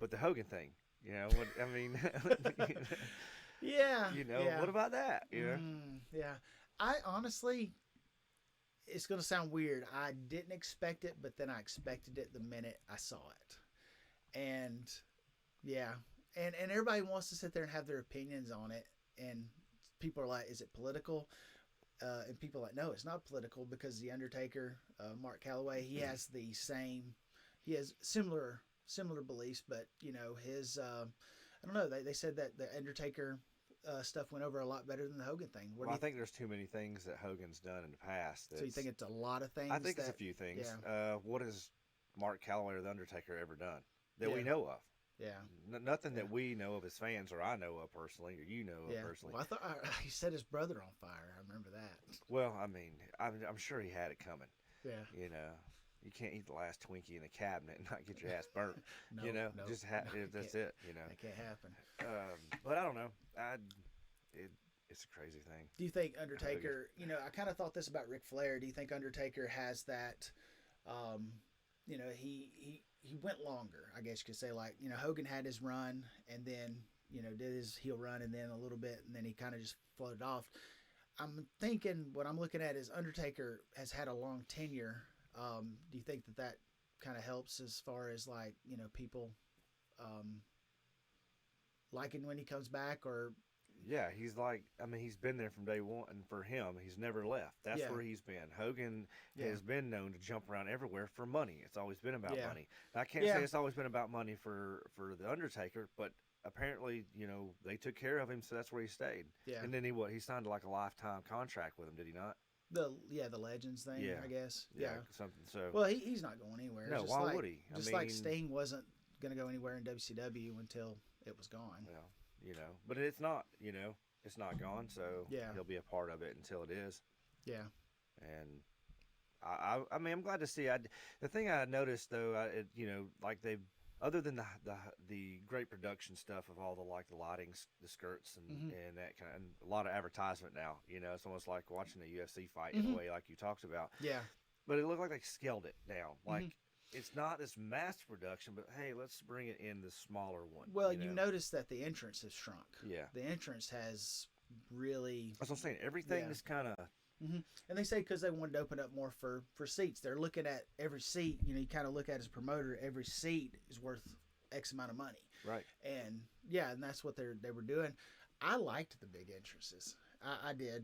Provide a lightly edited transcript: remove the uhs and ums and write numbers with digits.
But the Hogan thing, what I mean, Yeah, yeah, what about that? yeah. I honestly, it's gonna sound weird. I didn't expect it, but then I expected it the minute I saw it, and yeah, and everybody wants to sit there and have their opinions on it, and people are like, "Is it political?" And people are like, "No, it's not political because the Undertaker, Mark Calloway, he has similar beliefs, but his I don't know. They said that the Undertaker stuff went over a lot better than the Hogan thing. What Well, do I you? think there's too many things that Hogan's done in the past. So you think it's a lot of I things think it's a that? few things. Yeah, What has Mark Calloway or the Undertaker ever done that we yeah, know of? yeah, Nothing yeah, that we know of as fans, or I know of personally, or you know of yeah. personally. Well, I thought he set his brother on fire. I remember that. Well, I mean, I'm sure he had it coming. Yeah. You know, you can't eat the last Twinkie in the cabinet and not get your ass burnt. No, no, no. It That's can't. it. That can't happen. But I don't know. It, it's a crazy thing. Do you think Hogan. Undertaker? I kind of thought this about Ric Flair. Do you think Undertaker has that? Um, he went longer. I guess you could say like Hogan had his run and then did his heel run and then a little bit and then he kind of just floated off. I'm thinking what I'm looking at is Undertaker has had a long tenure. Do you think that kind of helps as far as like people um, liking when he comes back or Yeah, he's like, I mean, he's been there from day one, and for him, he's never left. That's yeah where he's been. Hogan yeah has been known to jump around everywhere for money. It's always been about yeah money. Now, I can't say yeah it's always been about money for the Undertaker, but apparently, they took care of him, so that's where he stayed. yeah And then he signed like a lifetime contract with him, did he not? the Legends thing Yeah, I guess yeah, yeah. something. So Well, he's not going anywhere. no, why would he? I Just like mean, Sting wasn't going to go anywhere in WCW until it was gone. well, but it's not, it's not gone, so Yeah, he'll be a part of it until it is. yeah. And I mean, I'm glad to see. The thing I noticed though, like they, other than the great production stuff of all the like the lighting, the skirts, Mm-hmm. and that kind of, and a lot of advertisement now. It's almost like watching a UFC fight in Mm-hmm. a way, like you talked about. Yeah. But it looked like they scaled it down. Mm-hmm. Like it's not this mass production, but hey, let's bring it in the smaller one. Well, you notice that the entrance has shrunk. Yeah. The entrance has really. That's what I'm saying. Everything Yeah. is kind of. Mm-hmm. And they say because they wanted to open up more for seats. They're looking at every seat. You kind of look at as a promoter, every seat is worth X amount of money. Right. And yeah, and that's what they were doing. I liked the big entrances. I did.